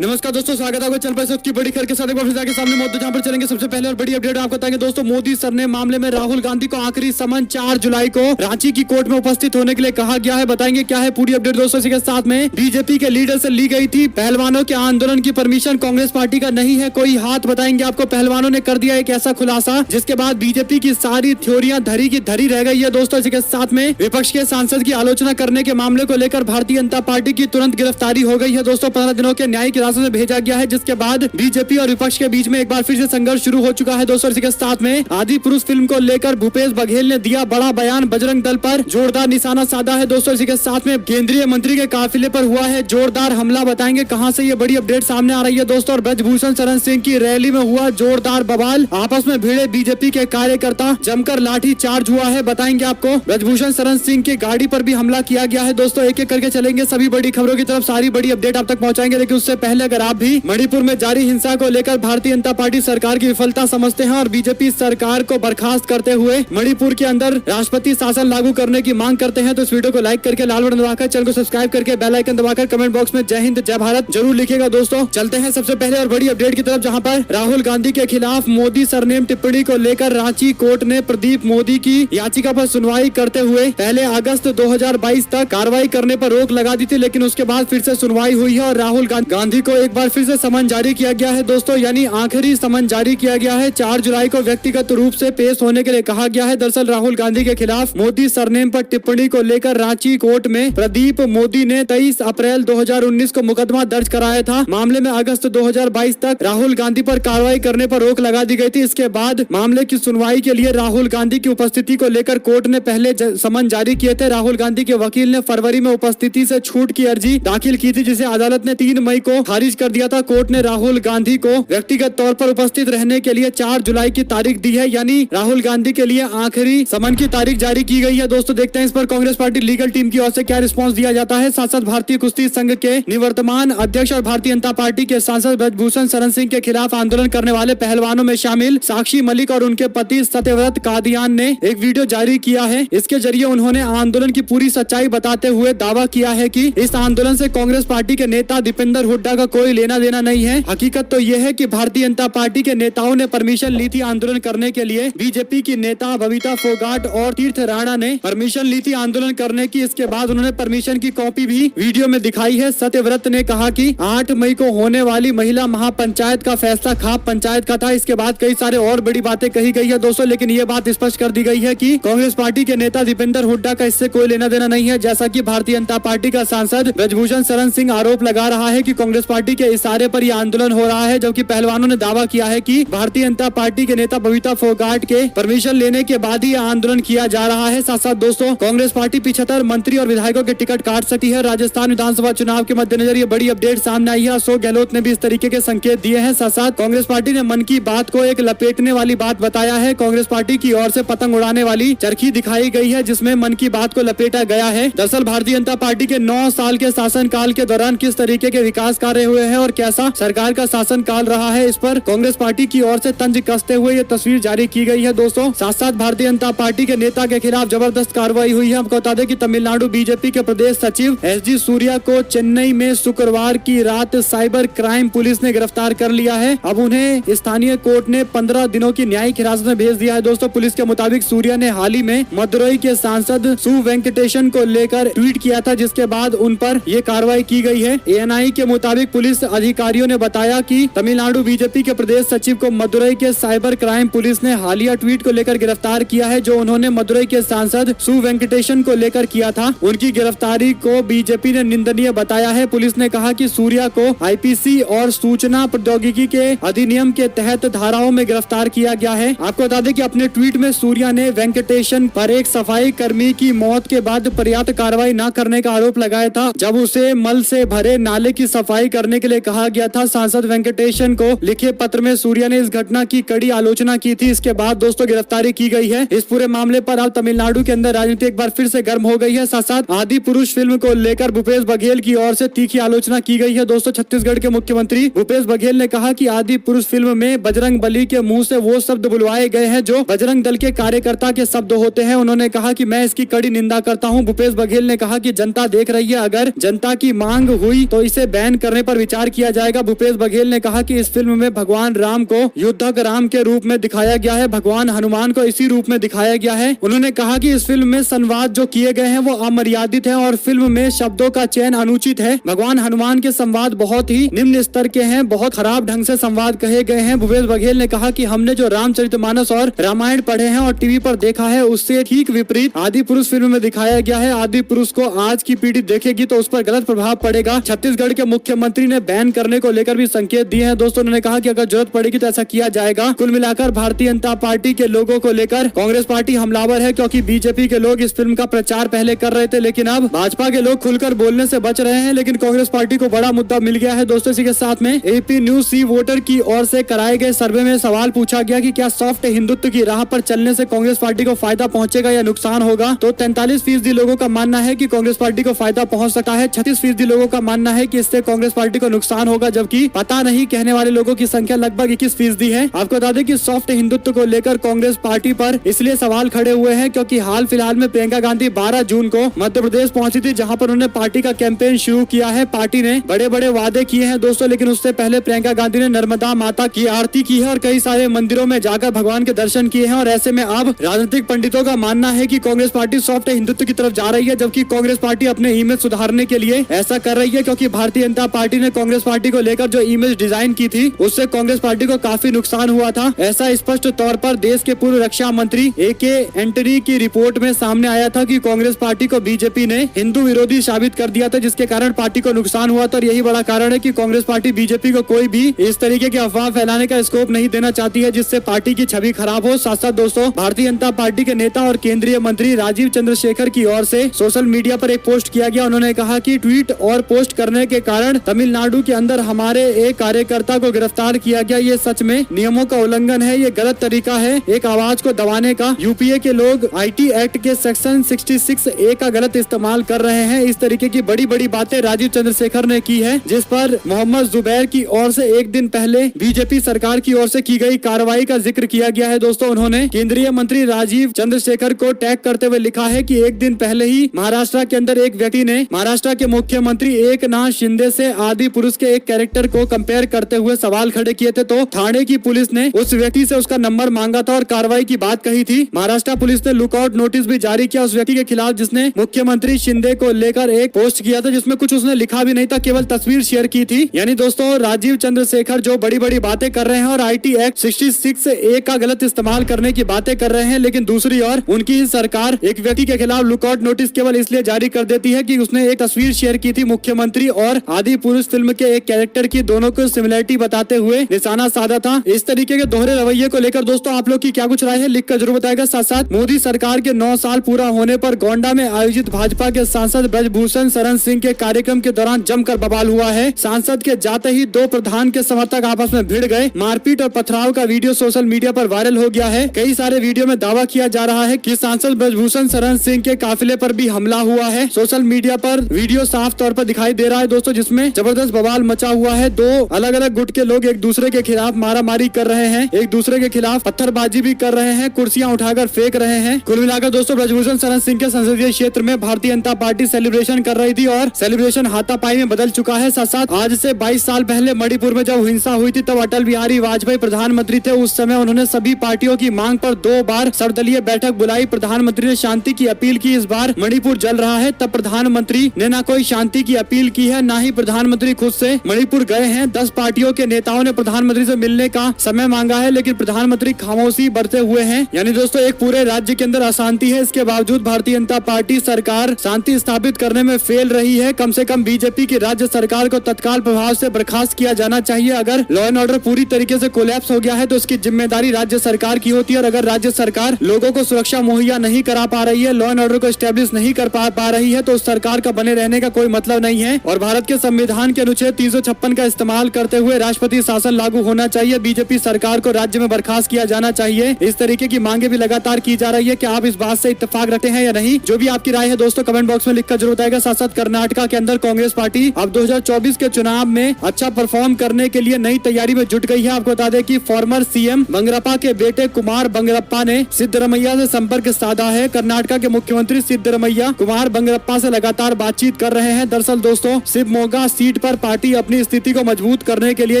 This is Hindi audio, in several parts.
नमस्कार दोस्तों, स्वागत है आपका चैनल पर। सबकी बड़ी खबर के साथ एक बार फिर के सामने मौजूद, जहां पर चलेंगे सबसे पहले और बड़ी अपडेट आपको बताएंगे दोस्तों। मोदी सर ने मामले में राहुल गांधी को आखिरी समन 4 जुलाई को रांची की कोर्ट में उपस्थित होने के लिए कहा गया है। बताएंगे क्या है पूरी अपडेट दोस्तों। इसी के साथ में बीजेपी के लीडर से ली गई थी पहलवानों के आंदोलन की परमिशन, कांग्रेस पार्टी का नहीं है कोई हाथ। बताएंगे आपको पहलवानों ने कर दिया एक ऐसा खुलासा जिसके बाद बीजेपी की सारी थ्योरियां धरी की धरी रह गई है दोस्तों। इसी के साथ में विपक्ष के सांसद की आलोचना करने के मामले को लेकर भारतीय जनता पार्टी की तुरंत गिरफ्तारी हो गई है दोस्तों। 15 दिनों के न्यायिक हिरासत में भेजा गया है, जिसके बाद बीजेपी और विपक्ष के बीच में एक बार फिर से संघर्ष शुरू हो चुका है दोस्तों। इसी के साथ में आदि पुरुष फिल्म को लेकर भूपेश बघेल ने दिया बड़ा बयान, बजरंग दल पर जोरदार निशाना साधा है दोस्तों। इसी के साथ में केंद्रीय मंत्री के काफिले पर हुआ है जोरदार हमला। बताएंगे कहां से ये बड़ी अपडेट सामने आ रही है दोस्तों। और ब्रजभूषण शरण सिंह की रैली में हुआ जोरदार बवाल, आपस में भिड़े बीजेपी के कार्यकर्ता, जमकर लाठी चार्ज हुआ है। बताएंगे आपको ब्रजभूषण शरण सिंह की गाड़ी पर भी हमला किया गया है दोस्तों। एक एक करके चलेंगे सभी बड़ी खबरों की तरफ, सारी बड़ी अपडेट आप तक पहुंचाएंगे। लेकिन उससे पहले अगर आप भी मणिपुर में जारी हिंसा को लेकर भारतीय जनता पार्टी सरकार की विफलता समझते हैं और बीजेपी सरकार को बर्खास्त करते हुए मणिपुर के अंदर राष्ट्रपति शासन लागू करने की मांग करते हैं तो इस वीडियो को लाइक करके, लाल बटन दबाकर, चैनल को सब्सक्राइब करके, बेल आइकन दबाकर कमेंट बॉक्स में जय हिंद जय भारत जरूर लिखिएगा दोस्तों। चलते हैं सबसे पहले और बड़ी अपडेट की तरफ, जहां पर राहुल गांधी के खिलाफ मोदी सरनेम टिप्पणी को लेकर रांची कोर्ट ने प्रदीप मोदी की याचिका पर सुनवाई करते हुए पहले अगस्त 2022 तक कार्रवाई करने पर रोक लगा दी थी। लेकिन उसके बाद फिर से सुनवाई हुई है और राहुल गांधी को एक बार फिर से समन जारी किया गया है दोस्तों, यानी आखिरी समन जारी किया गया है। 4 जुलाई को व्यक्तिगत रूप से पेश होने के लिए कहा गया है। दरअसल राहुल गांधी के खिलाफ मोदी सरनेम पर टिप्पणी को लेकर रांची कोर्ट में प्रदीप मोदी ने 23 अप्रैल 2019 को मुकदमा दर्ज कराया था। मामले में अगस्त 2022 तक राहुल गांधी पर कार्रवाई करने पर रोक लगा दी गई थी। इसके बाद मामले की सुनवाई के लिए राहुल गांधी की उपस्थिति को लेकर कोर्ट ने पहले समन जारी किए थे। राहुल गांधी के वकील ने फरवरी में उपस्थिति से छूट की अर्जी दाखिल की थी, जिसे अदालत ने 3 मई को खारिज कर दिया था। कोर्ट ने राहुल गांधी को व्यक्तिगत तौर पर उपस्थित रहने के लिए 4 जुलाई की तारीख दी है, यानी राहुल गांधी के लिए आखिरी समन की तारीख जारी की गई है दोस्तों। देखते हैं इस पर कांग्रेस पार्टी लीगल टीम की ओर से क्या रिस्पांस दिया जाता है। साथ साथ भारतीय कुश्ती संघ के निवर्तमान अध्यक्ष और भारतीय जनता पार्टी के सांसद ब्रजभूषण शरण सिंह के खिलाफ आंदोलन करने वाले पहलवानों में शामिल साक्षी मलिक और उनके पति सत्यव्रत कादियान ने एक वीडियो जारी किया है। इसके जरिए उन्होंने आंदोलन की पूरी सच्चाई बताते हुए दावा किया है कि इस आंदोलन से कांग्रेस पार्टी के नेता दीपेंद्र हुड्डा का कोई लेना देना नहीं है। हकीकत तो यह है कि भारतीय जनता पार्टी के नेताओं ने परमिशन ली थी आंदोलन करने के लिए। बीजेपी की नेता बबीता फोगाट और तीर्थ राणा ने परमिशन ली थी आंदोलन करने की। इसके बाद उन्होंने परमिशन की कॉपी भी वीडियो में दिखाई है। सत्यव्रत ने कहा कि 8 मई को होने वाली महिला महापंचायत का फैसला खाप पंचायत का था। इसके बाद कई सारे और बड़ी बातें कही गई है दोस्तों, लेकिन ये बात स्पष्ट कर दी गई है कि कांग्रेस पार्टी के नेता दीपेंद्र हुड्डा का इससे कोई लेना देना नहीं है। जैसा कि भारतीय जनता पार्टी का सांसद ब्रजभूषण शरण सिंह आरोप लगा रहा है कि कांग्रेस पार्टी के इशारे पर यह आंदोलन हो रहा है, जबकि पहलवानों ने दावा किया है कि भारतीय जनता पार्टी के नेता बबीता फोगाट के परमिशन लेने के बाद ही आंदोलन किया जा रहा है। साथ साथ दोस्तों कांग्रेस पार्टी 75 मंत्री और विधायकों के टिकट काट सकती है। राजस्थान विधानसभा चुनाव के मद्देनजर ये बड़ी अपडेट सामने आई है। अशोक गहलोत ने भी इस तरीके के संकेत दिए हैं। साथ साथ कांग्रेस पार्टी ने मन की बात को एक लपेटने वाली बात बताया है। कांग्रेस पार्टी की ओर से पतंग उड़ाने वाली चरखी दिखाई गई है, जिसमें मन की बात को लपेटा गया है। दरअसल भारतीय जनता पार्टी के 9 साल के शासन काल के दौरान किस तरीके के विकास कार्य हुए हैं और कैसा सरकार का शासन काल रहा है, इस पर कांग्रेस पार्टी की ओर से तंज कसते हुए ये तस्वीर जारी की गई है दोस्तों। साथ साथ भारतीय जनता पार्टी के नेता के खिलाफ जबरदस्त कार्रवाई हुई है। आपको बता दें कि तमिलनाडु बीजेपी के प्रदेश सचिव एसजी सूर्या को चेन्नई में शुक्रवार की रात साइबर क्राइम पुलिस ने गिरफ्तार कर लिया है। अब उन्हें स्थानीय कोर्ट ने 15 दिनों की न्यायिक हिरासत में भेज दिया है दोस्तों। पुलिस के मुताबिक सूर्या ने हाल ही में मदुरई के सांसद सु वेंकटेशन को लेकर ट्वीट किया था, जिसके बाद उन पर यह कार्रवाई की गई है। एएनआई के मुताबिक पुलिस अधिकारियों ने बताया कि तमिलनाडु बीजेपी के प्रदेश सचिव को मदुरई के साइबर क्राइम पुलिस ने हालिया ट्वीट को लेकर गिरफ्तार किया है, जो उन्होंने मदुरई के सांसद सु वेंकटेशन को लेकर किया था। उनकी गिरफ्तारी को बीजेपी ने निंदनीय बताया है। पुलिस ने कहा कि सूर्या को आईपीसी और सूचना प्रौद्योगिकी के अधिनियम के तहत धाराओं में गिरफ्तार किया गया है। आपको बता दें कि अपने ट्वीट में सूर्या ने वेंकटेशन पर एक सफाई कर्मी की मौत के बाद पर्याप्त कार्रवाई न करने का आरोप लगाया था, जब उसे मल से भरे नाले की सफाई करने के लिए कहा गया था। सांसद वेंकटेशन को लिखे पत्र में सूर्या ने इस घटना की कड़ी आलोचना की थी। इसके बाद दोस्तों गिरफ्तारी की गई है। इस पूरे मामले पर अब तमिलनाडु के अंदर राजनीति एक बार फिर से गर्म हो गई है। साथ साथ आदि पुरुष फिल्म को लेकर भूपेश बघेल की ओर से तीखी आलोचना की गई है दोस्तों। छत्तीसगढ़ के मुख्यमंत्री भूपेश बघेल ने कहा कि आदि पुरुष फिल्म में बजरंग बली के मुंह से वो शब्द बुलवाए गए हैं जो बजरंग दल के कार्यकर्ता के शब्द होते हैं। उन्होंने कहा कि मैं इसकी कड़ी निंदा करता हूं। भूपेश बघेल ने कहा कि जनता देख रही है, अगर जनता की मांग हुई तो इसे बैन करने पर विचार किया जाएगा। भूपेश बघेल ने कहा कि इस फिल्म में भगवान राम को युद्धक राम के रूप में दिखाया गया है, भगवान हनुमान को इसी रूप में दिखाया गया है। उन्होंने कहा कि इस फिल्म में संवाद जो किए गए हैं वो अमर्यादित है और फिल्म में शब्दों का चयन अनुचित है। भगवान हनुमान के संवाद बहुत ही निम्न स्तर के हैं, बहुत खराब ढंग से संवाद कहे गए हैं। भूपेश बघेल ने कहा कि हमने जो रामचरितमानस और रामायण पढ़े हैं और टीवी पर देखा है उससे ठीक विपरीत आदि पुरुष फिल्म में दिखाया गया है। आदि पुरुष को आज की पीढ़ी देखेगी तो उस पर गलत प्रभाव पड़ेगा। छत्तीसगढ़ के मुख्यमंत्री ने बैन करने को लेकर भी संकेत दिए हैं। दोस्तों उन्होंने कहा कि अगर जरूरत पड़ेगी तो ऐसा किया जाएगा। कुल मिलाकर भारतीय जनता पार्टी के लोगों को लेकर कांग्रेस पार्टी हमलावर है, क्योंकि बीजेपी के लोग इस फिल्म का प्रचार पहले कर रहे थे, लेकिन अब भाजपा के लोग खुलकर बोलने से बच रहे हैं, लेकिन कांग्रेस पार्टी को बड़ा मुद्दा मिल गया है। दोस्तों इसी के साथ में एपी न्यूज सी वोटर की ओर से कराए गए सर्वे में सवाल पूछा गया कि क्या सॉफ्ट हिंदुत्व की राह पर चलने से कांग्रेस पार्टी को फायदा पहुंचेगा या नुकसान होगा। तो 43% लोगों का मानना है कि कांग्रेस पार्टी को फायदा पहुंच सकता है, 36% लोगों का मानना है कि इससे कांग्रेस पार्टी को नुकसान होगा, जबकि पता नहीं कहने वाले लोगों की संख्या लगभग 21% है। आपको बता दें कि सॉफ्ट हिंदुत्व को लेकर कांग्रेस पार्टी पर इसलिए सवाल खड़े हुए हैं क्योंकि हाल फिलहाल में प्रियंका गांधी 12 जून को मध्य प्रदेश पहुंची थी, जहां पर उन्होंने पार्टी का कैंपेन शुरू किया है। पार्टी ने बड़े बड़े वादे किए हैं दोस्तों, लेकिन उससे पहले प्रियंका गांधी ने नर्मदा माता की आरती की है और कई सारे मंदिरों में जाकर भगवान के दर्शन किए हैं। और ऐसे में अब राजनीतिक पंडितों का मानना है कि कांग्रेस पार्टी सॉफ्ट हिंदुत्व की तरफ जा रही है, जबकि कांग्रेस पार्टी अपने इमेज सुधारने के लिए ऐसा कर रही है, क्योंकि भारतीय जनता पार्टी ने कांग्रेस पार्टी को लेकर जो इमेज डिजाइन की थी उससे कांग्रेस पार्टी को काफी नुकसान हुआ था। ऐसा स्पष्ट तौर पर देश के पूर्व रक्षा मंत्री AK एंटनी की रिपोर्ट में सामने आया था कि कांग्रेस पार्टी को बीजेपी ने हिंदू विरोधी साबित कर दिया था, जिसके कारण पार्टी को नुकसान हुआ था। और यही बड़ा कारण है कि कांग्रेस पार्टी बीजेपी को कोई भी इस तरीके की अफवाह फैलाने का स्कोप नहीं देना चाहती है, जिससे पार्टी की छवि खराब हो। साथ साथ दोस्तों भारतीय जनता पार्टी के नेता और केंद्रीय मंत्री राजीव चंद्रशेखर की ओर से सोशल मीडिया पर एक पोस्ट किया गया। उन्होंने कहा कि ट्वीट और पोस्ट करने के कारण तमिलनाडु के अंदर हमारे एक कार्यकर्ता को गिरफ्तार किया गया। ये सच में नियमों का उल्लंघन है, ये गलत तरीका है एक आवाज को दबाने का। यूपीए के लोग IT एक्ट के सेक्शन 66A का गलत इस्तेमाल कर रहे हैं। इस तरीके की बड़ी बड़ी बातें राजीव चंद्रशेखर ने की है, जिस पर मोहम्मद जुबैर की ओर से एक दिन पहले बीजेपी सरकार की ओर से की गई कार्रवाई का जिक्र किया गया है। दोस्तों उन्होंने केंद्रीय मंत्री राजीव चंद्रशेखर को टैग करते हुए लिखा है कि एक दिन पहले ही महाराष्ट्र के अंदर एक व्यक्ति ने महाराष्ट्र के मुख्यमंत्री एकनाथ शिंदे से आदि पुरुष के एक कैरेक्टर को कंपेयर करते हुए सवाल खड़े किए थे, तो थाने की पुलिस ने उस व्यक्ति से उसका नंबर मांगा था और कार्रवाई की बात कही थी। महाराष्ट्र पुलिस ने लुकआउट नोटिस भी जारी किया उस व्यक्ति के खिलाफ जिसने मुख्यमंत्री शिंदे को लेकर एक पोस्ट किया था, जिसमें कुछ उसने लिखा भी नहीं था, केवल तस्वीर शेयर की थी। यानी दोस्तों राजीव चंद्रशेखर जो बड़ी बड़ी बातें कर रहे हैं और IT एक्ट 66A का गलत इस्तेमाल करने की बातें कर रहे हैं, लेकिन दूसरी ओर उनकी ही सरकार एक व्यक्ति के खिलाफ लुकआउट नोटिस केवल इसलिए जारी कर देती है कि उसने एक तस्वीर शेयर की थी मुख्यमंत्री और आदि पुरुष फिल्म के एक कैरेक्टर की, दोनों को सिमिलरिटी बताते हुए निशाना साधा था। इस तरीके के दोहरे रवैये को लेकर दोस्तों आप लोग की क्या कुछ राय है, लिख कर जरूर बताएगा। साथ साथ मोदी सरकार के 9 साल पूरा होने पर गोंडा में आयोजित भाजपा के सांसद ब्रजभूषण शरण सिंह के कार्यक्रम के दौरान जमकर बवाल हुआ है। सांसद के जाते ही 2 प्रधान के समर्थक आपस में भिड़ गए। मारपीट और पथराव का वीडियो सोशल मीडिया पर वायरल हो गया है। कई सारे वीडियो में दावा किया जा रहा है कि सांसद ब्रजभूषण शरण सिंह के काफिले पर भी हमला हुआ है। सोशल मीडिया पर वीडियो साफ तौर पर दिखाई दे रहा है दोस्तों, जिसमें जबरदस्त बवाल मचा हुआ है। 2 अलग अलग गुट के लोग एक दूसरे के खिलाफ मारामारी कर रहे हैं, एक दूसरे के खिलाफ पत्थरबाजी भी कर रहे हैं, कुर्सियां उठाकर फेंक रहे हैं। कुल मिलाकर दोस्तों ब्रजभूषण शरण सिंह के संसदीय क्षेत्र में भारतीय जनता पार्टी सेलिब्रेशन कर रही थी और सेलिब्रेशन हाथापाई में बदल चुका है। साथ साथ आज से 22 साल पहले मणिपुर में जब हिंसा हुई थी तब अटल बिहारी वाजपेयी प्रधानमंत्री थे। उस समय उन्होंने सभी पार्टियों की मांग पर 2 बार सर्वदलीय बैठक बुलाई। प्रधानमंत्री ने शांति की अपील की। इस बार मणिपुर जल रहा है, तब प्रधानमंत्री ने ना कोई शांति की अपील की है, ना ही प्रधानमंत्री खुद से मणिपुर गए हैं। 10 पार्टियों के नेताओं ने प्रधानमंत्री से मिलने का समय मांगा है, लेकिन प्रधानमंत्री खामोशी बरते हुए हैं। यानी दोस्तों एक पूरे राज्य के अंदर अशांति है, इसके बावजूद भारतीय जनता पार्टी सरकार शांति स्थापित करने में फेल रही है। कम से कम बीजेपी की राज्य सरकार को तत्काल प्रभाव से बर्खास्त किया जाना चाहिए। अगर लॉ एंड ऑर्डर पूरी तरीके से कोलैप्स हो गया है तो उसकी जिम्मेदारी राज्य सरकार की होती है, और अगर राज्य सरकार लोगों को सुरक्षा मुहैया नहीं करा पा रही है, लॉ एंड ऑर्डर को स्टैब्लिश नहीं कर पा रही है, तो उस सरकार का बने रहने का कोई मतलब नहीं है। और भारत के संविधान के अनुच्छेद 356 का इस्तेमाल करते हुए राष्ट्रपति शासन लागू होना चाहिए। बीजेपी सरकार को राज्य में बर्खास्त किया जाना चाहिए। इस तरीके की मांगे भी लगातार की जा रही है। क्या आप इस बात से इत्तेफाक रखते हैं या नहीं? जो भी आपकी राय है दोस्तों कमेंट बॉक्स में लिखकर जरूर बताएगा। साथ साथ कर्नाटका के अंदर कांग्रेस पार्टी अब 2024 के चुनाव में अच्छा परफॉर्म करने के लिए नई तैयारी में जुट गई है। आपको बता दें कि फॉर्मर CM बंगरप्पा के बेटे कुमार बंगरप्पा ने सिद्धरमैया से संपर्क साधा है। कर्नाटका के मुख्यमंत्री सिद्धरमैया कुमार बंगरप्पा से लगातार बातचीत कर रहे हैं। दरअसल दोस्तों शिवमोगा सीट सीट पर पार्टी अपनी स्थिति को मजबूत करने के लिए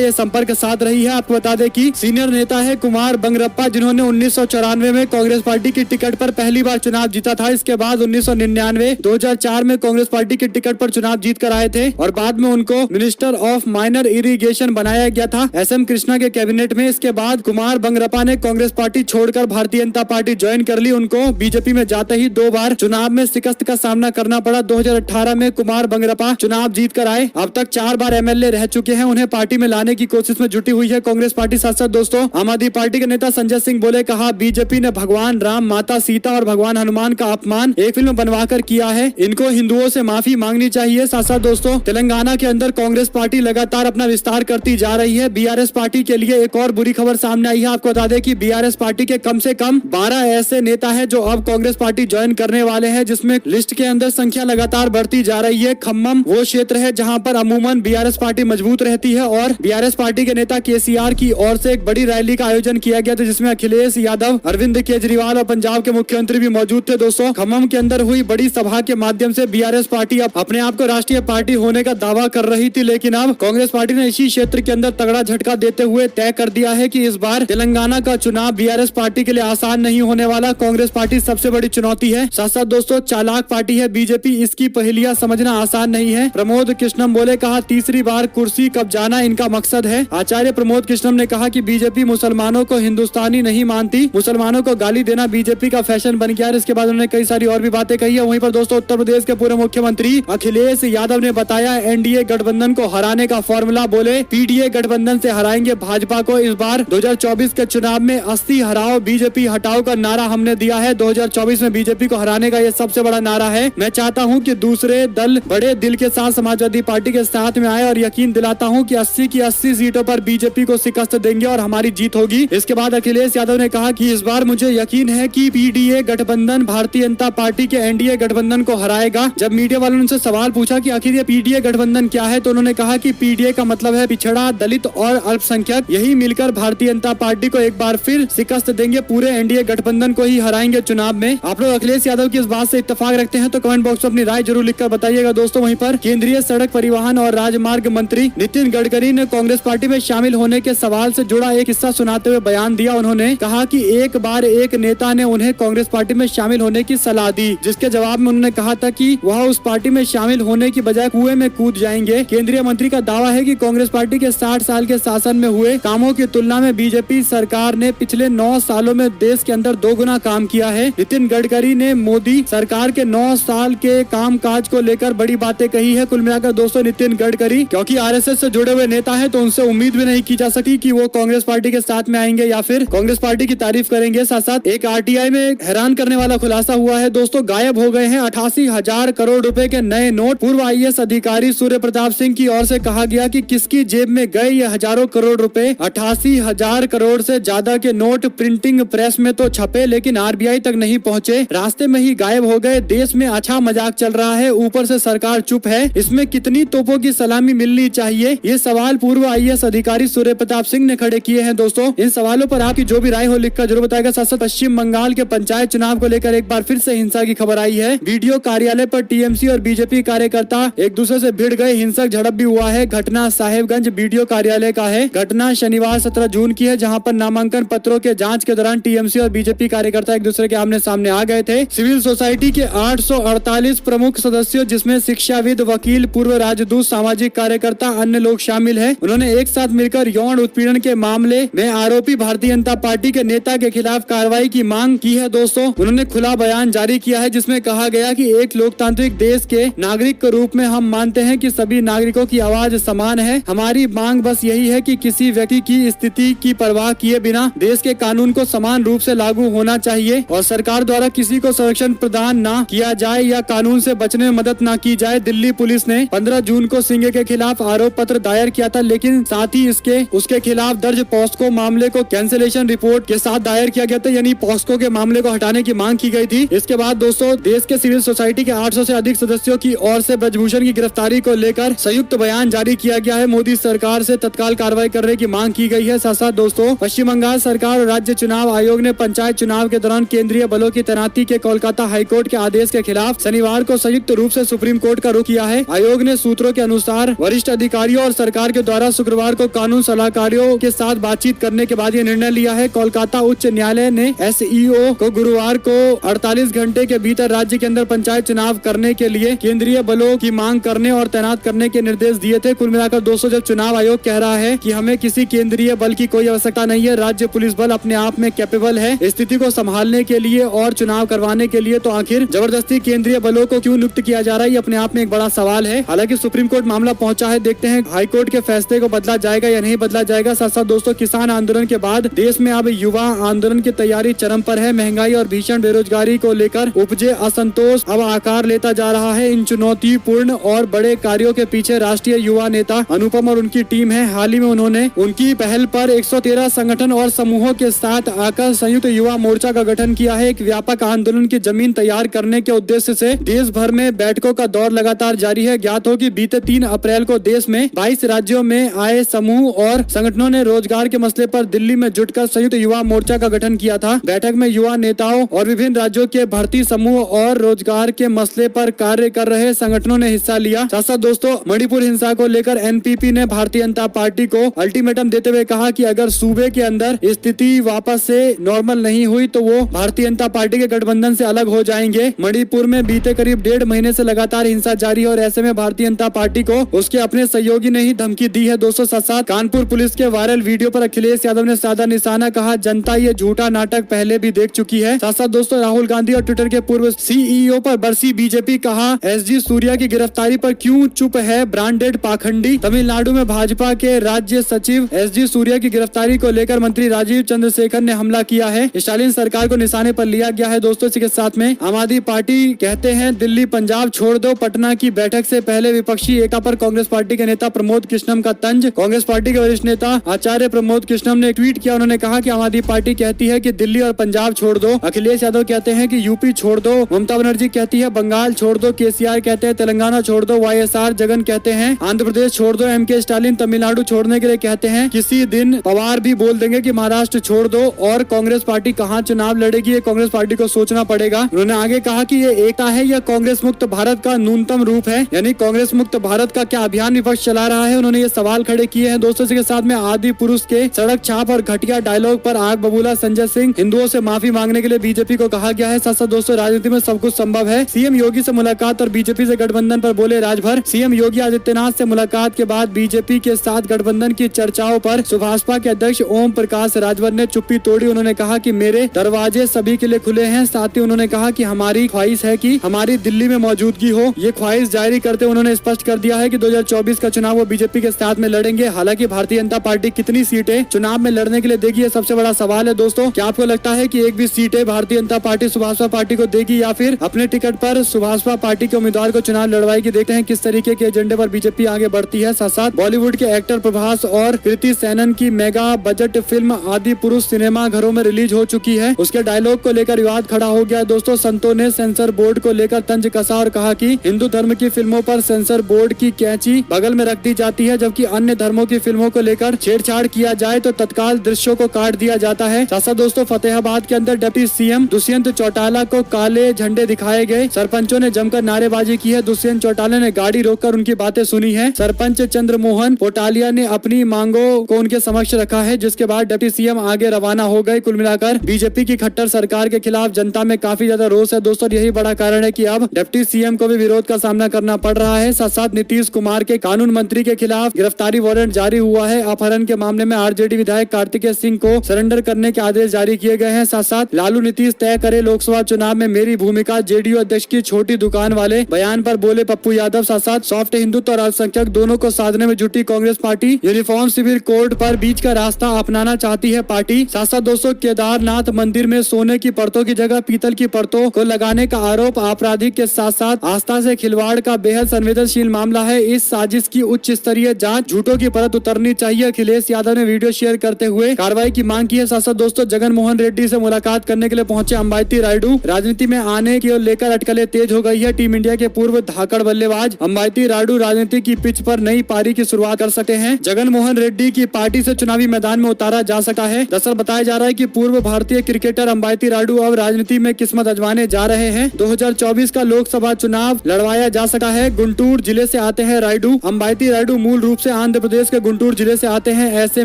ये संपर्क साध रही है। आपको बता दें कि सीनियर नेता है कुमार बंगरप्पा, जिन्होंने 1994 में कांग्रेस पार्टी की टिकट पर पहली बार चुनाव जीता था। इसके बाद 1999, 2004 में कांग्रेस पार्टी की टिकट पर चुनाव जीत कर आए थे और बाद में उनको मिनिस्टर ऑफ माइनर इरिगेशन बनाया गया था SM कृष्णा के कैबिनेट में। इसके बाद कुमार बंगरप्पा ने कांग्रेस पार्टी छोड़कर भारतीय जनता पार्टी ज्वाइन कर ली। उनको बीजेपी में जाते ही 2 बार चुनाव में शिकस्त का सामना करना पड़ा। 2018 में कुमार बंगरप्पा चुनाव जीत कर आए। अब तक 4 बार MLA रह चुके हैं। उन्हें पार्टी में लाने की कोशिश में जुटी हुई है कांग्रेस पार्टी। साथ साथ दोस्तों, आम आदमी पार्टी के नेता संजय सिंह बोले, कहा बीजेपी ने भगवान राम, माता सीता और भगवान हनुमान का अपमान एक फिल्म बनवाकर किया है। इनको हिंदुओं से माफी मांगनी चाहिए। साथ साथ दोस्तों, तेलंगाना के अंदर कांग्रेस पार्टी लगातार अपना विस्तार करती जा रही है। BRS पार्टी के लिए एक और बुरी खबर सामने आई है। आपको बता दें कि BRS पार्टी के कम से कम 12 ऐसे नेता है जो अब कांग्रेस पार्टी ज्वाइन करने वाले हैं, जिसमें लिस्ट के अंदर संख्या लगातार बढ़ती जा रही है। खम्मम वो क्षेत्र है जहां पर अमूमन BRS पार्टी मजबूत रहती है और BRS पार्टी के नेता KCR की ओर से एक बड़ी रैली का आयोजन किया गया था, जिसमें अखिलेश यादव, अरविंद केजरीवाल और पंजाब के मुख्यमंत्री भी मौजूद थे। दोस्तों, खम्मम के अंदर हुई बड़ी सभा के माध्यम से BRS पार्टी अब अपने आप को राष्ट्रीय पार्टी होने का दावा कर रही थी, लेकिन अब कांग्रेस पार्टी ने इसी क्षेत्र के अंदर तगड़ा झटका देते हुए तय कर दिया है कि इस बार तेलंगाना का चुनाव BRS पार्टी के लिए आसान नहीं होने वाला। कांग्रेस पार्टी सबसे बड़ी चुनौती है। साथ साथ दोस्तों, चालाक पार्टी है बीजेपी, इसकी पहेलियां समझना आसान नहीं है। प्रमोद कृष्णम बोले, कहा तीसरी बार कुर्सी कब जाना इनका मकसद है। आचार्य प्रमोद कृष्णम ने कहा कि बीजेपी मुसलमानों को हिंदुस्तानी नहीं मानती, मुसलमानों को गाली देना बीजेपी का फैशन बन गया है। इसके बाद उन्होंने कई सारी और भी बातें कही है। वहीं पर दोस्तों, उत्तर प्रदेश के पूर्व मुख्यमंत्री अखिलेश यादव ने बताया NDA गठबंधन को हराने का फॉर्मूला। बोले, PDA गठबंधन से हराएंगे भाजपा को। इस बार 2024 के चुनाव में 80 हराओ, बीजेपी हटाओ का नारा हमने दिया है। 2024 में बीजेपी को हराने का ये सबसे बड़ा नारा है। मैं चाहता हूं कि दूसरे दल बड़े दिल के साथ समाजवादी पार्टी के साथ में आए और यकीन दिलाता हूं कि 80 की 80 सीटों पर बीजेपी को शिकस्त देंगे और हमारी जीत होगी। इसके बाद अखिलेश यादव ने कहा कि इस बार मुझे यकीन है कि PDA गठबंधन भारतीय जनता पार्टी के NDA गठबंधन को हराएगा। जब मीडिया वालों ने उनसे सवाल पूछा कि आखिर ये PDA गठबंधन क्या है, तो उन्होंने कहा कि PDA का मतलब है पिछड़ा, दलित और अल्पसंख्यक। यही मिलकर भारतीय जनता पार्टी को एक बार फिर शिकस्त देंगे, पूरे NDA गठबंधन को ही हराएंगे चुनाव में। आप लोग अखिलेश यादव की इस बात से इत्तेफाक रखते हैं तो कमेंट बॉक्स में अपनी राय जरूर लिखकर बताइएगा। दोस्तों, वहीं पर केंद्रीय सड़क परिवहन और राजमार्ग मंत्री नितिन गडकरी ने कांग्रेस पार्टी में शामिल होने के सवाल से जुड़ा एक किस्सा सुनाते हुए बयान दिया। उन्होंने कहा कि एक बार एक नेता ने उन्हें कांग्रेस पार्टी में शामिल होने की सलाह दी, जिसके जवाब में उन्होंने कहा था कि वह उस पार्टी में शामिल होने की बजाय कुएं में कूद जाएंगे। केंद्रीय मंत्री का दावा है कि कांग्रेस पार्टी के 60 साल के शासन में हुए कामों की तुलना में बीजेपी सरकार ने पिछले 9 सालों में देश के अंदर 2 गुना काम किया है। नितिन गडकरी ने मोदी सरकार के 9 साल के काम काज को लेकर बड़ी बातें कही है। कुल मिलाकर दोस्तों, नितिन गडकरी क्योंकि RSS से जुड़े हुए नेता है तो उनसे उम्मीद भी नहीं की जा सकती कि वो कांग्रेस पार्टी के साथ में आएंगे या फिर कांग्रेस पार्टी की तारीफ करेंगे। साथ साथ एक RTI में हैरान करने वाला खुलासा हुआ है। दोस्तों, गायब हो गए हैं 88,000 करोड़ रुपए के नए नोट। पूर्व IAS अधिकारी सूर्य प्रताप सिंह की ओर से कहा गया कि किसकी जेब में गए ये हजारों करोड़ रुपए। 88,000 करोड़ से ज्यादा के नोट प्रिंटिंग प्रेस में तो छपे, लेकिन RBI तक नहीं पहुँचे, रास्ते में ही गायब हो गए। देश में अच्छा मजाक चल रहा है, ऊपर से सरकार चुप है। इसमें कितनी तोपों की सलामी मिलनी चाहिए, ये सवाल पूर्व IAS अधिकारी सूर्य प्रताप सिंह ने खड़े किए हैं। दोस्तों, इन सवालों पर आपकी जो भी राय हो लिखकर जरूर बताएगा। साथ साथ पश्चिम बंगाल के पंचायत चुनाव को लेकर एक बार फिर से हिंसा की खबर आई है। वीडियो कार्यालय पर TMC और बीजेपी कार्यकर्ता एक दूसरे से भिड़ गए, हिंसक झड़प भी हुआ है। घटना साहेबगंज बीडीओ कार्यालय का है। घटना शनिवार 17 जून की है, जहां पर नामांकन पत्रों के जांच के दौरान TMC और बीजेपी कार्यकर्ता एक दूसरे के आमने सामने आ गए थे। सिविल सोसाइटी के 848 प्रमुख सदस्यों, जिसमें शिक्षाविद, वकील, पूर्व राजदूत, सामाजिक कार्यकर्ता, अन्य लोग शामिल हैं, उन्होंने एक साथ मिलकर यौन उत्पीड़न के मामले में आरोपी भारतीय जनता पार्टी के नेता के खिलाफ कार्रवाई की मांग की है। दोस्तों, उन्होंने खुला बयान जारी किया है, जिसमें कहा गया कि एक लोकतांत्रिक देश के नागरिक के रूप में हम मानते हैं कि सभी नागरिकों की आवाज समान है। हमारी मांग बस यही है कि किसी व्यक्ति की स्थिति की परवाह किए बिना देश के कानून को समान रूप से लागू होना चाहिए और सरकार द्वारा किसी को संरक्षण प्रदान न किया जाए या कानून से बचने में मदद न की जाए। दिल्ली पुलिस ने 15 जून को सिंह के खिलाफ आरोप पत्र दायर किया था, लेकिन साथ ही उसके खिलाफ दर्ज पॉस्को मामले को कैंसिलेशन रिपोर्ट के साथ दायर किया गया था, यानी पॉस्को के मामले को हटाने की मांग की गई थी। इसके बाद दोस्तों, देश के सिविल सोसाइटी के 800 से अधिक सदस्यों की ओर से ब्रजभूषण की गिरफ्तारी को लेकर संयुक्त बयान जारी किया गया है। मोदी सरकार से तत्काल कार्रवाई करने की मांग की गई है। साथ साथ दोस्तों, पश्चिम बंगाल सरकार और राज्य चुनाव आयोग ने पंचायत चुनाव के दौरान केंद्रीय बलों की तैनाती के कोलकाता हाईकोर्ट के आदेश के खिलाफ शनिवार को संयुक्त रूप से सुप्रीम कोर्ट का रुख किया है। आयोग ने सूत्रों के अनुसार वरिष्ठ अधिकारियों और सरकार के द्वारा शुक्रवार को कानून सलाहकारों के साथ बातचीत करने के बाद ये निर्णय लिया है। कोलकाता उच्च न्यायालय ने एसईओ को गुरुवार को 48 घंटे के भीतर राज्य के अंदर पंचायत चुनाव करने के लिए केंद्रीय बलों की मांग करने और तैनात करने के निर्देश दिए थे। कुल मिलाकर दोस्तों, जब चुनाव आयोग कह रहा है कि हमें किसी केंद्रीय बल की कोई आवश्यकता नहीं है, राज्य पुलिस बल अपने आप में कैपेबल है स्थिति को संभालने के लिए और चुनाव करवाने के लिए, तो आखिर जबरदस्ती केंद्रीय बलों को क्यों नियुक्त किया जा रहा है, ये अपने आप में एक बड़ा सवाल है। हालांकि सुप्रीम कोर्ट मामला पहुंचा है, देखते हैं हाईकोर्ट के फैसले को बदला जाएगा या नहीं बदला जाएगा। साथ साथ दोस्तों, किसान आंदोलन के बाद देश में अब युवा आंदोलन की तैयारी चरम पर है। महंगाई और भीषण बेरोजगारी को लेकर उपजे असंतोष अब आकार लेता जा रहा है। इन चुनौतीपूर्ण और बड़े कार्यों के पीछे राष्ट्रीय युवा नेता अनुपम और उनकी टीम है। हाल ही में उन्होंने उनकी पहल पर 113 संगठन और समूहों के साथ आकर संयुक्त युवा मोर्चा का गठन किया है। एक व्यापक आंदोलन की जमीन तैयार करने के उद्देश्य से देश भर में बैठकों का दौर लगातार जारी है। ज्ञात हो कि बीते 3 अप्रैल को देश में 22 राज्यों में आए समूह और संगठनों ने रोजगार के मसले पर दिल्ली में जुटकर संयुक्त युवा मोर्चा का गठन किया था। बैठक में युवा नेताओं और विभिन्न राज्यों के भर्ती समूह और रोजगार के मसले पर कार्य कर रहे संगठनों ने हिस्सा लिया। साथ साथ दोस्तों, मणिपुर हिंसा को लेकर एनपीपी ने भारतीय जनता पार्टी को अल्टीमेटम देते हुए कहा कि अगर सूबे के अंदर स्थिति वापस से नॉर्मल नहीं हुई तो वो भारतीय जनता पार्टी के गठबंधन से अलग हो जाएंगे। मणिपुर में बीते करीब 1.5 महीने से लगातार हिंसा जारी है और ऐसे में भारतीय जनता पार्टी को उसके अपने सहयोगी ने ही धमकी दी है। दोस्तों, साथ साथ कानपुर पुलिस के वायरल वीडियो पर अखिलेश यादव ने साधा निशाना, कहा जनता ये झूठा नाटक पहले भी देख चुकी है। साथ साथ दोस्तों, राहुल गांधी और ट्विटर के पूर्व सीईओ पर बरसी बीजेपी, कहा एसजी सूर्या की गिरफ्तारी पर क्यों चुप है ब्रांडेड पाखंडी। तमिलनाडु में भाजपा के राज्य सचिव एसजी सूर्या की गिरफ्तारी को लेकर मंत्री राजीव चंद्रशेखर ने हमला किया है। स्टालिन सरकार को निशाने पर लिया गया है। दोस्तों, इसी के साथ में आम आदमी पार्टी कहते हैं दिल्ली पंजाब छोड़ दो। पटना की बैठक से पहले विपक्षी एकता पर कांग्रेस पार्टी के नेता प्रमोद कृष्णम का तंज। कांग्रेस पार्टी के वरिष्ठ नेता आचार्य प्रमोद कृष्णम ने ट्वीट किया। उन्होंने कहा कि आम आदमी पार्टी कहती है कि दिल्ली और पंजाब छोड़ दो, अखिलेश यादव कहते हैं कि यूपी छोड़ दो, ममता बनर्जी कहती है बंगाल छोड़ दो, केसीआर कहते हैं तेलंगाना छोड़ दो, वाईएसआर जगन कहते हैं आंध्र प्रदेश छोड़ दो, एमके स्टालिन तमिलनाडु छोड़ने के लिए कहते हैं। किसी दिन पवार भी बोल देंगे कि महाराष्ट्र छोड़ दो। और कांग्रेस पार्टी कहां चुनाव लड़ेगी, ये कांग्रेस पार्टी को सोचना पड़ेगा। उन्होंने आगे कहा कि ये एकता है या कांग्रेस मुक्त भारत का न्यूनतम रूप है, यानी कांग्रेस मुक्त भारत का क्या अभियान विपक्ष चला रहा है। उन्होंने ये सवाल खड़े किए हैं। दोस्तों, इसके साथ में आदि पुरुष के सड़क छाप और घटिया डायलॉग पर आग बबूला संजय सिंह, हिंदुओं से माफी मांगने के लिए बीजेपी को कहा गया है। साथ साथ दोस्तों, राजनीति में सब कुछ संभव है। सीएम योगी से मुलाकात और बीजेपी से गठबंधन पर बोले राजभर। सीएम योगी आदित्यनाथ से मुलाकात के बाद बीजेपी के साथ गठबंधन की चर्चाओं पर सुभाषपा के अध्यक्ष ओम प्रकाश राजभर ने चुप्पी तोड़ी। उन्होंने कहा कि मेरे दरवाजे सभी के लिए खुले हैं। साथ ही उन्होंने कहा कि हमारी ख्वाहिश है कि हमारी दिल्ली में मौजूदगी हो। ये ख्वाहिश जारी करते उन्होंने स्पष्ट कर दिया है कि 2024 का चुनाव वो बीजेपी के साथ में लड़ेंगे। हालांकि भारतीय जनता पार्टी कितनी सीटें चुनाव में लड़ने के लिए देगी, ये सबसे बड़ा सवाल है। दोस्तों, क्या आपको लगता है कि एक भी सीटें भारतीय जनता पार्टी सुभाषपा पार्टी को देगी या फिर अपने टिकट पर सुभाषपा पार्टी के उम्मीदवार को चुनाव लड़वाएगी? देखते हैं किस तरीके के एजेंडे पर बीजेपी आगे बढ़ती है। साथ साथ बॉलीवुड के एक्टर प्रभास और कृति सेनन की मेगा बजट फिल्म आदि पुरुष सिनेमा घरों में रिलीज हो चुकी है। उसके डायलॉग को लेकर विवाद खड़ा हो गया है। दोस्तों, संतों ने सेंसर बोर्ड को लेकर तंज कसा और कहा कि हिंदू धर्म की फिल्मों पर सेंसर बोर्ड की कैंची बगल में रख दी जाती है, जबकि अन्य धर्मों की फिल्मों को लेकर छेड़छाड़ किया जाए तो तत्काल दृश्यों को काट दिया जाता है। साथ दोस्तों, फतेहाबाद के अंदर डिप्टी सीएम दुष्यंत चौटाला को काले झंडे दिखाए गए। सरपंचों ने जमकर नारेबाजी की है। दुष्यंत चौटाला ने गाड़ी रोककर उनकी बातें सुनी है। सरपंच चंद्रमोहन पोटालिया ने अपनी मांगों को उनके समक्ष रखा है, जिसके बाद डिप्टी सीएम आगे रवाना हो गए। कुल मिलाकर बीजेपी की खट्टर सरकार के खिलाफ जनता में काफी ज्यादा रोष है। दोस्तों, यही बड़ा कारण है कि अब डिप्टी सीएम को भी विरोध का सामना करना पड़ रहा है। साथ साथ नीतीश कुमार के कानून मंत्री के खिलाफ गिरफ्तारी वारंट जारी हुआ है। अपहरण के मामले में आरजेडी विधायक कार्तिकेय सिंह को सरेंडर करने के आदेश जारी किए गए हैं। साथ साथ लालू नीतीश तय करे लोकसभा चुनाव में मेरी भूमिका, जेडीयू अध्यक्ष की छोटी दुकान वाले बयान पर बोले पप्पू यादव। साथ साथ सॉफ्ट हिंदुत्व और अल्पसंख्यक दोनों को साधने में जुटी Congress party. Uniform civil code पर बीच का रास्ता अपनाना चाहती है पार्टी। साथ साथ दोस्तों, केदारनाथ मंदिर में सोने की परतों की जगह पीतल की परतों को लगाने का आरोप आपराधिक के साथ साथ आस्था से खिलवाड़ का बेहद संवेदनशील मामला है। इस साजिश की उच्च स्तरीय जांच, झूठों की परत उतरनी चाहिए। अखिलेश यादव ने वीडियो शेयर करते हुए कार्रवाई की मांग की है। साथ साथ दोस्तों, जगन मोहन रेड्डी से मुलाकात करने के लिए पहुंचे अंबाती रायडू। राजनीति में आने की लेकर अटकलें तेज हो गई है। टीम इंडिया के पूर्व धाकड़ बल्लेबाज अंबाती रायडू राजनीति की पिच पर नई पारी की शुरुआत कर सकते हैं। जगन मोहन रेड्डी की पार्टी से चुनावी मैदान में उतारा जा सकता है। दरअसल बताया जा रहा है कि पूर्व भारतीय क्रिकेटर अंबाती रायडू अब राजनीति में किस्मत आजमाने जा रहे हैं। 2024 का लोकसभा चुनाव लड़वाया जा सकता है। गुंटूर जिले प्रदेश से आते हैं रायडू। अंबाती रायडू मूल रूप से आंध्र प्रदेश के गुंटूर जिले से आते हैं। ऐसे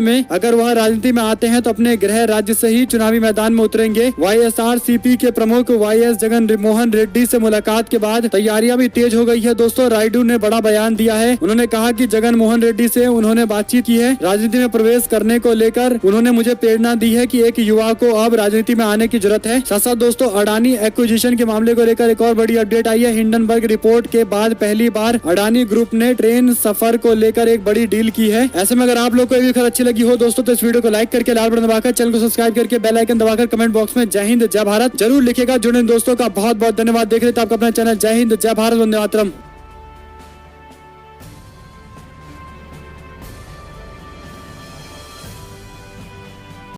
में अगर वह राजनीति में आते हैं तो अपने गृह राज्य से ही चुनावी मैदान में उतरेंगे। YSRCP के प्रमुख YS जगन मोहन रेड्डी से मुलाकात के बाद तैयारियां भी तेज हो गई है। दोस्तों, रायडू ने बड़ा बयान दिया है। उन्होंने कहा कि जगन मोहन रेड्डी से उन्होंने बातचीत की है। राजनीति में प्रवेश करने को लेकर उन्होंने मुझे प्रेरणा दी है कि एक युवा को अब राजनीति में आने की जरूरत है। साथ साथ दोस्तों, अडानी एक्विजिशन के मामले को लेकर एक और बड़ी अपडेट आई है। हिंडनबर्ग रिपोर्ट के बाद पहली बार अडानी ग्रुप ने ट्रेन सफर को लेकर एक बड़ी डील की है। ऐसे में अगर आप लोग को ये खबर अच्छी लगी हो दोस्तों तो इस वीडियो को लाइक करके लाल बटन दबाकर चैनल को सब्सक्राइब करके बेल आइकन दबाकर कमेंट बॉक्स में जय हिंद जय भारत जरूर लिखेगा। जुड़े दोस्तों का बहुत बहुत धन्यवाद। देख रहे थे आपका अपना चैनल जय हिंद जय भारत, वंदे मातरम।